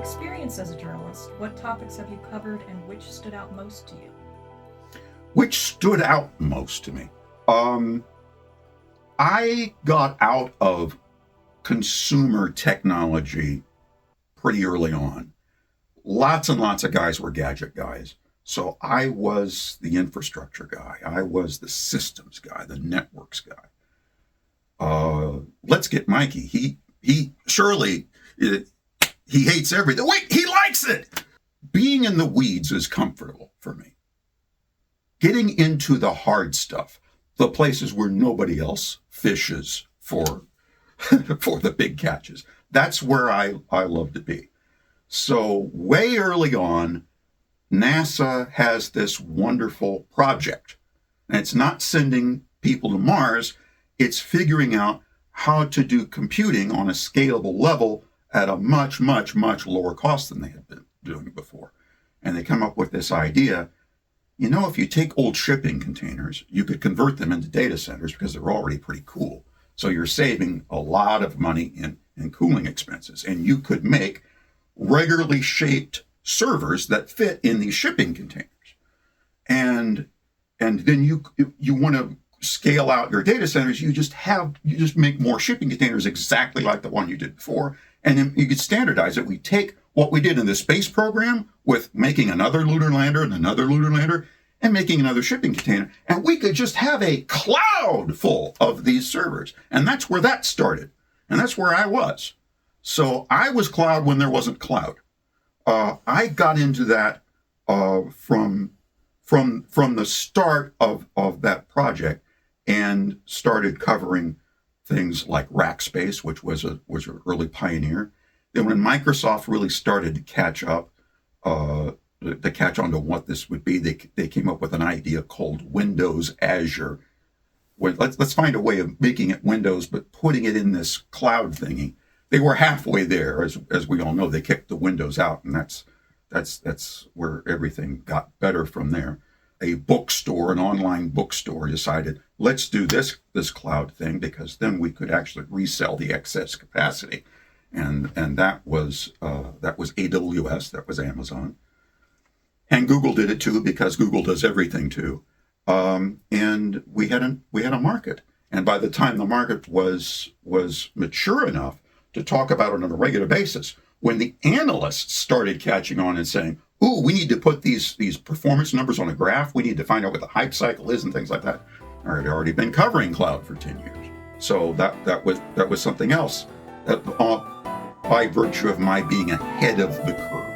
experience as a journalist, what topics have you covered and which stood out most to you? Which stood out most to me? I got out of consumer technology pretty early on. Lots and lots of guys were gadget guys. So I was the infrastructure guy. I was the systems guy, the networks guy. Let's get Mikey. He surely, he hates everything. Wait, he likes it. Being in the weeds is comfortable for me. Getting into the hard stuff, the places where nobody else fishes for for the big catches. That's where I love to be. So way early on, NASA has this wonderful project. And it's not sending people to Mars, it's figuring out how to do computing on a scalable level at a much, much, much lower cost than they had been doing before. And they come up with this idea, if you take old shipping containers, you could convert them into data centers because they're already pretty cool. So you're saving a lot of money in cooling expenses. And you could make regularly shaped servers that fit in these shipping containers. And then you want to scale out your data centers, you just make more shipping containers exactly like the one you did before. And then you could standardize it. We take what we did in the space program with making another lunar lander and another lunar lander and making another shipping container. And we could just have a cloud full of these servers. And that's where that started. And that's where I was. So I was cloud when there wasn't cloud. I got into that from the start of that project and started covering things like Rackspace, which was an early pioneer. Then when Microsoft really started to catch up, to catch on to what this would be, they came up with an idea called Windows Azure. Let's find a way of making it Windows, but putting it in this cloud thingy. They were halfway there, as we all know. They kicked the Windows out, and that's where everything got better from there. A bookstore, an online bookstore, decided, let's do this cloud thing because then we could actually resell the excess capacity, and that was AWS, that was Amazon, and Google did it too because Google does everything too, and we had a market, and by the time the market was mature enough to talk about it on a regular basis, when the analysts started catching on and saying, ooh, we need to put these performance numbers on a graph. We need to find out what the hype cycle is and things like that. I had already been covering cloud for 10 years. So that was something else that, by virtue of my being ahead of the curve.